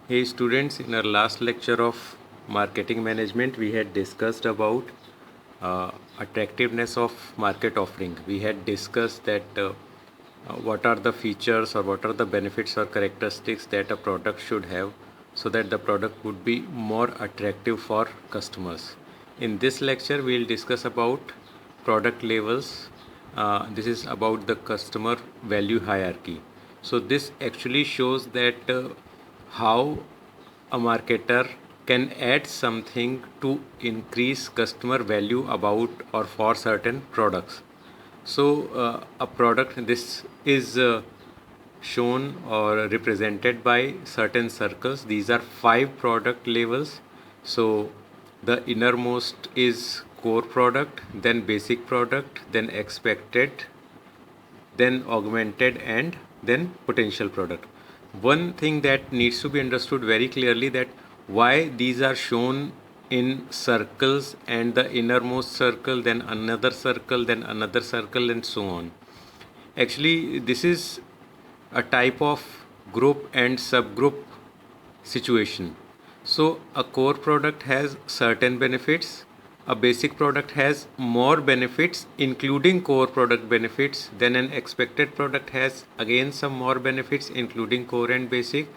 Hey students, in our last lecture of marketing management, we had discussed about attractiveness of market offering. We had discussed that what are the features or what are the benefits or characteristics that a product should have so that the product would be more attractive for customers. In this lecture, we will discuss about product levels. This is about the customer value hierarchy. So this actually shows that how a marketer can add something to increase customer value about or for certain products. So a product, this is shown or represented by certain circles. These are 5 product levels. So the innermost is core product, then basic product, then expected, then augmented, and then potential product. One thing that needs to be understood very clearly, that why these are shown in circles, and the innermost circle, then another circle, then another circle, and so on. Actually, this is a type of group and subgroup situation. So a core product has certain benefits, a basic product has more benefits including core product benefits, then an expected product has again some more benefits including core and basic,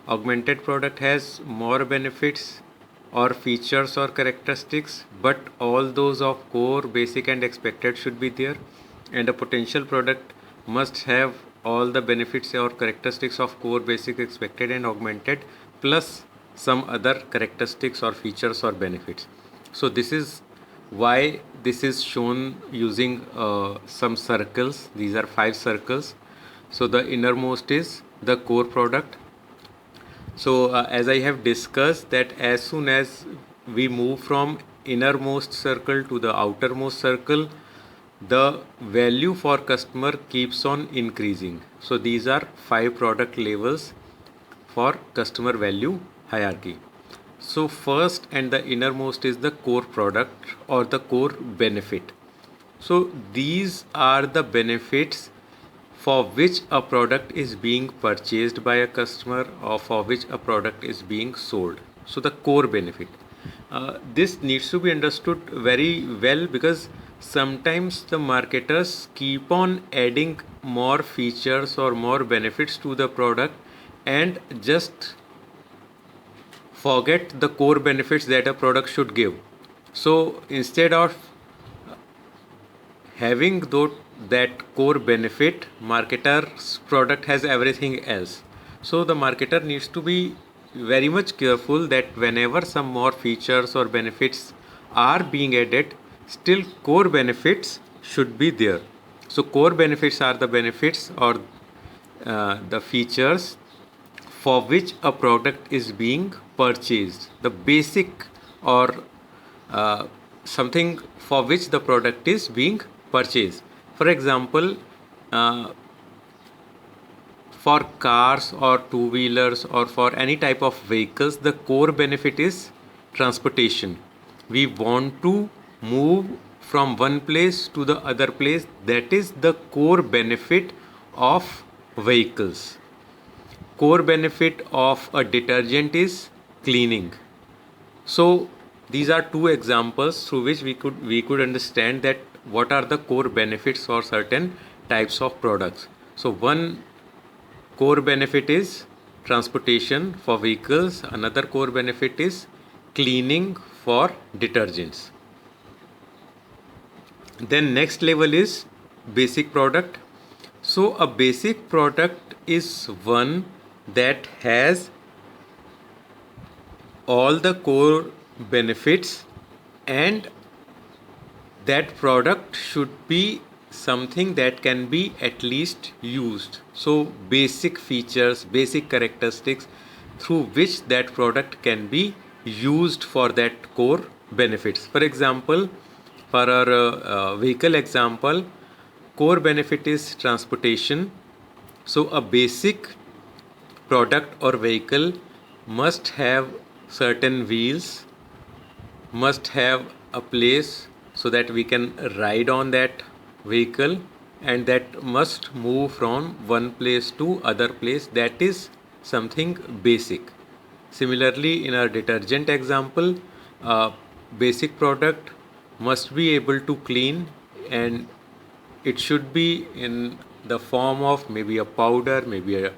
augmented product has more benefits or features or characteristics, but all those of core, basic, and expected should be there, and a potential product must have all the benefits or characteristics of core, basic, expected, and augmented, plus some other characteristics or features or benefits. So this is why this is shown using some circles. These are 5 circles. So the innermost is the core product. So as I have discussed, that as soon as we move from innermost circle to the outermost circle, the value for customer keeps on increasing. So these are 5 product levels for customer value hierarchy. So first and the innermost is the core product or the core benefit. So these are the benefits for which a product is being purchased by a customer or for which a product is being sold. So the core benefit. This needs to be understood very well, because sometimes the marketers keep on adding more features or more benefits to the product and just forget the core benefits that a product should give. So instead of having that core benefit, marketer's product has everything else. So the marketer needs to be very much careful that whenever some more features or benefits are being added, still core benefits should be there. So core benefits are the benefits or the features for which a product is being purchased, the basic or something for which the product is being purchased. For example, for cars or two-wheelers or for any type of vehicles, the core benefit is transportation. We want to move from one place to the other place. That is the core benefit of vehicles. Core benefit of a detergent is cleaning. So these are 2 examples through which we could understand that what are the core benefits for certain types of products. So one core benefit is transportation for vehicles, another core benefit is cleaning for detergents. Then next level is basic product. So a basic product is one that has all the core benefits, and that product should be something that can be at least used. So basic features, basic characteristics through which that product can be used for that core benefits. For example, for our vehicle example, core benefit is transportation. So a basic product or vehicle must have certain wheels, must have a place so that we can ride on that vehicle, and that must move from one place to other place. That is something basic. Similarly, in our detergent example, basic product must be able to clean, and it should be in the form of maybe a powder, maybe a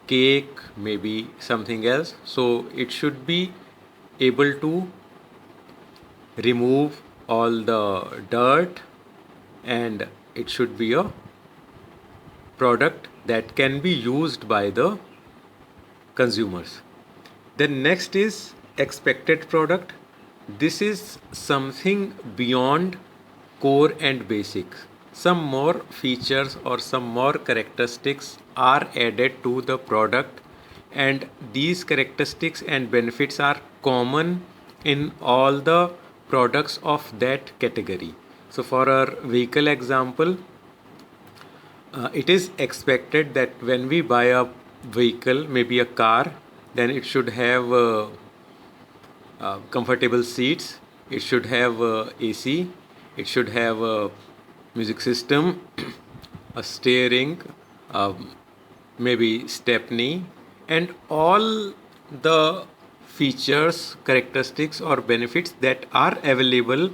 cake, maybe something else. So it should be able to remove all the dirt, and it should be a product that can be used by the consumers. Then next is expected product. This is something beyond core and basic. Some more features or some more characteristics are added to the product, and these characteristics and benefits are common in all the products of that category. So for our vehicle example, it is expected that when we buy a vehicle, maybe a car, then it should have comfortable seats, it should have AC, it should have a music system, a steering, maybe stepney, and all the features, characteristics, or benefits that are available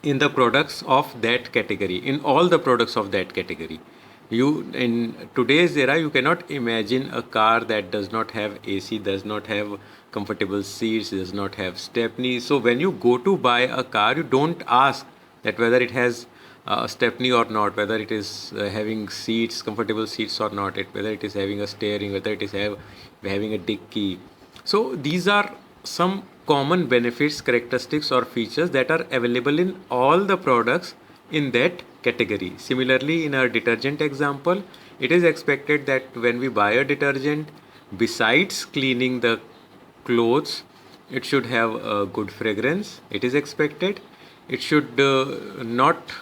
in the products of that category, in all the products of that category. You, in today's era, you cannot imagine a car that does not have AC, does not have comfortable seats, does not have stepney. So when you go to buy a car, you don't ask that whether it has a stepney or not, whether it is having seats, comfortable seats or not, whether it is having a steering, whether it is having a dicky. So these are some common benefits, characteristics, or features that are available in all the products in that category. Similarly, in our detergent example, it is expected that when we buy a detergent, besides cleaning the clothes, it should have a good fragrance. It is expected. It should not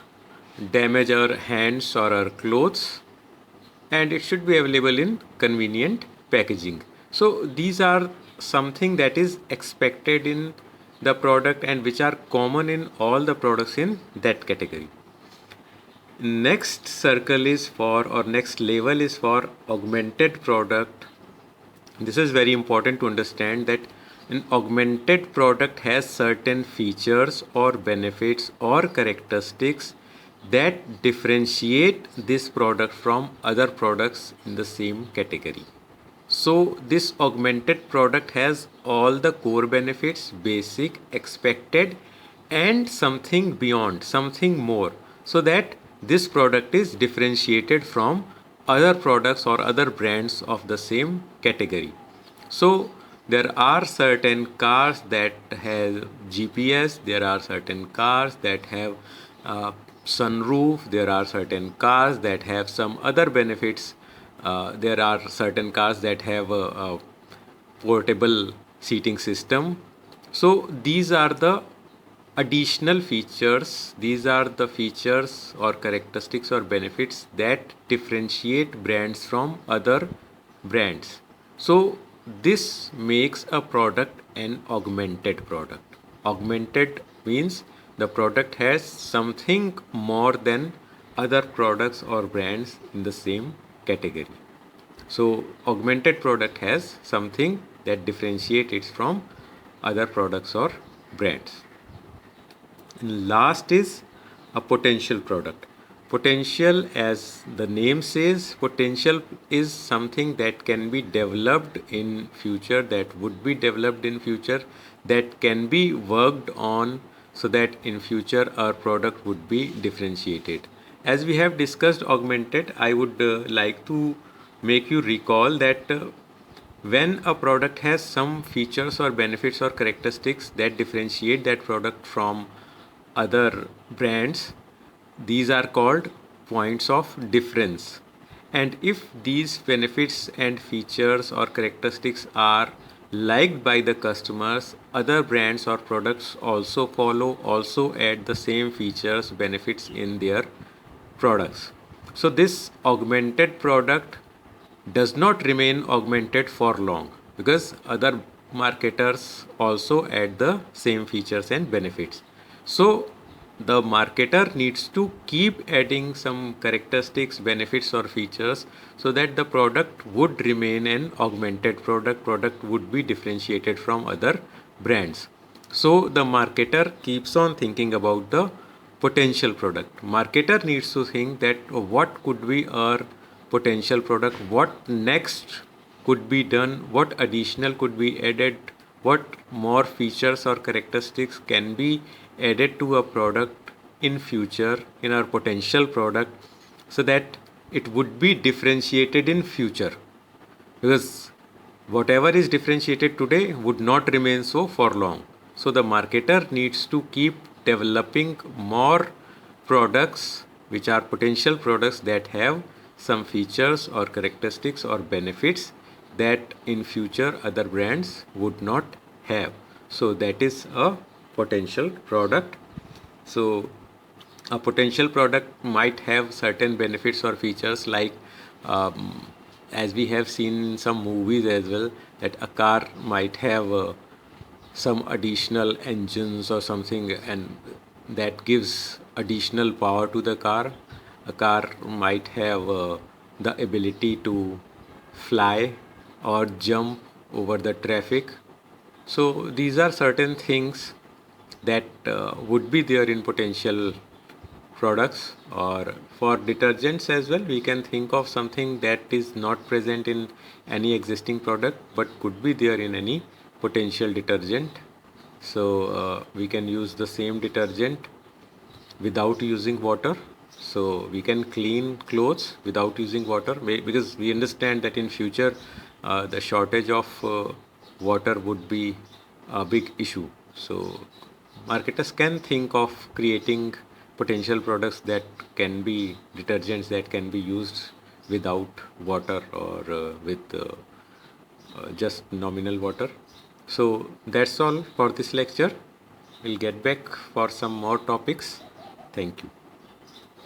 damage our hands or our clothes, and it should be available in convenient packaging. So these are something that is expected in the product and which are common in all the products in that category. Next circle is for, or next level is for augmented product. This is very important to understand that an augmented product has certain features or benefits or characteristics that differentiate this product from other products in the same category. So this augmented product has all the core benefits, basic, expected, and something beyond, something more, so that this product is differentiated from other products or other brands of the same category. So there are certain cars that have GPS, there are certain cars that have sunroof, there are certain cars that have some other benefits, there are certain cars that have a portable seating system. So these are the additional features, these are the features or characteristics or benefits that differentiate brands from other brands. So this makes a product an augmented product. Augmented means the product has something more than other products or brands in the same category. So augmented product has something that differentiates it from other products or brands. And last is a potential product. Potential, as the name says, potential is something that can be developed in future, that would be developed in future, that can be worked on so that in future our product would be differentiated. As we have discussed augmented, I would like to make you recall that when a product has some features or benefits or characteristics that differentiate that product from other brands, these are called points of difference. And if these benefits and features or characteristics are liked by the customers, other brands or products also follow, also add the same features, benefits in their products. So this augmented product does not remain augmented for long, because other marketers also add the same features and benefits. So the marketer needs to keep adding some characteristics, benefits or features so that the product would remain an augmented product would be differentiated from other brands. So the marketer keeps on thinking about the potential product. Marketer needs to think that what could be our potential product, what next could be done, what additional could be added, what more features or characteristics can be added to a product in future in our potential product so that it would be differentiated in future, because whatever is differentiated today would not remain so for long. So the marketer needs to keep developing more products which are potential products that have some features or characteristics or benefits that in future other brands would not have. So that is a potential product. So a potential product might have certain benefits or features like as we have seen in some movies as well, that a car might have some additional engines or something, and that gives additional power to the car. A car might have the ability to fly or jump over the traffic. So these are certain things that would be there in potential products. Or for detergents as well, we can think of something that is not present in any existing product but could be there in any potential detergent. So we can use the same detergent without using water. So we can clean clothes without using water, because we understand that in future the shortage of water would be a big issue. So marketers can think of creating potential products that can be detergents that can be used without water or with just nominal water. So that's all for this lecture. We'll get back for some more topics. Thank you.